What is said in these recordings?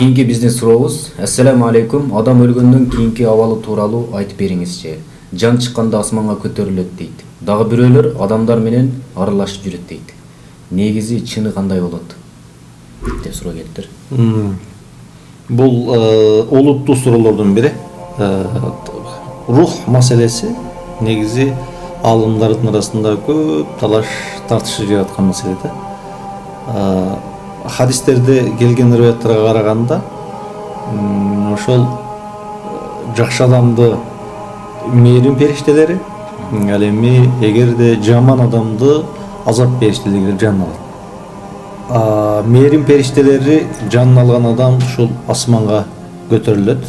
Кийинки биздин сурообуз: Ассаламу алейкум. Адам өлгөндөн кийинки абалы тууралуу айтып бериңизчи. Жан чыкканда асманга көтөрүлөт дейт. Дагы бирөөлөр адамдар менен аралашып жүрөт дейт. Негизи чыны кандай болот? Деп суроо келиптир. Бул олуттуу суроолордун бири. Рух маселеси негизи алымдардын арасында көп талаш тартышы жараткан маселе да. Хадистерде келген риwаяттарга караганда ошол жакшы адамды мээрим периштелери, ал эми эгерде жаман адамды азап периштелери жанына алат. Мээрим периштелери жанын алган адам ушул асманга көтөрүлөт.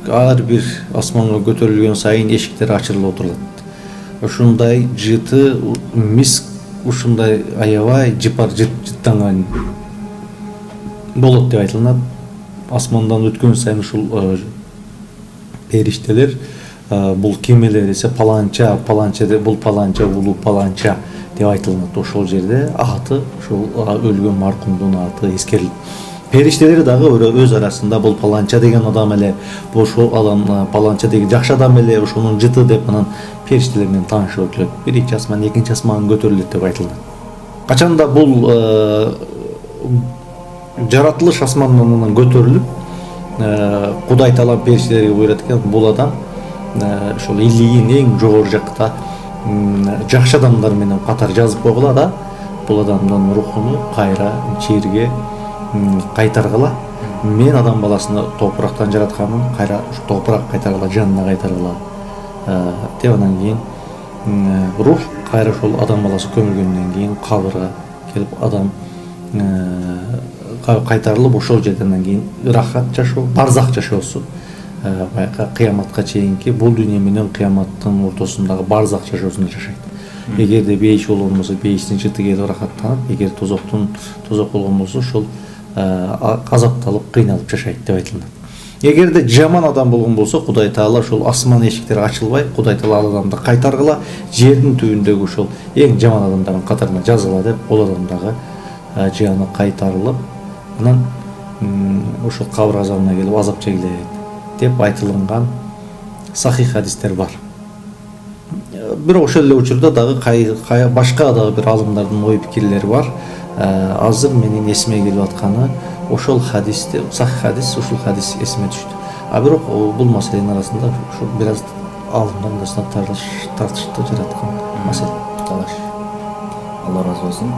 Ар бир асманга көтөрүлгөн сайын эшиктер ачылып отурат. Ушундай жыты мис ушундай аябай жыттанган болот деп айтылат. Асмандан өткөн сайын ушул периштелер бул кимелер десе паланча бул паланча улуу паланча деп айтылат. Ошол жерде аты ушул өлгөн маркумдун аты эскерилет. Периштелер дагы өз арасында бул паланча деген адам эле, ошол адам паланча деген жакшы адам эле, ошонун жыты деп анан периштелер менен таанышып өтүлөт. Биринчи асман, экинчи асманга көтөрүлөт деп айтылат. Качанда бул жаратылыш асмандан көтөрүлүп, Кудай Таала периштелерге буйрат экен, бул адам ошол Иллийин эң жогору жакта жакшы адамдар менен катар жазып койгула да, бул адамдын рухуну кайра жерге кайтаргыла. Мен адам баласыны топурактан жаратканмын, кайра ушу топурак кайтаргыла, жанына кайтаргыла деп анан кийин рух кайра ошол адам баласы көмүлгөндөн кийин кабырга келип адам кайтарылып ошол жерден кийин ырахат жашоо, барзак жашоосу баягы кыяматка чейинки бул дүйнө менен кыяматтын ортосундагы барзак жашоосунда жашайт. Эгерде бейиш болгон болсо бейиштин жыты келип ырахаттанып, эгер тозок болгон болсо ошол азапталып, кыйналып жашайт деп айтылат. Эгерде жаман адам болгон болсо, Кудай Таала ошол асман эшиктери ачылбай, Кудай Таала ал адамды кайтаргыла, жердин түбүндөгү ошол эң жаман адамдардын катарына жазгыла деп, ол адам дагы жаны кайтарылып, анан ошол кабыр азабына келип азап чегилет деп айтылган сахих хадистер бар. Бирок ошол эле учурда дагы башка дагы бир алымдардын ой пикирлери бар. Азыр менин эсиме келип атканы ошол хадисте, сахих хадис, ушул хадис эсиме түштү. Бирок бул маселенин арасында ушу бир аз алымдардын арасында тартышты жараткан маселе. Талаш. Алла разы болсун.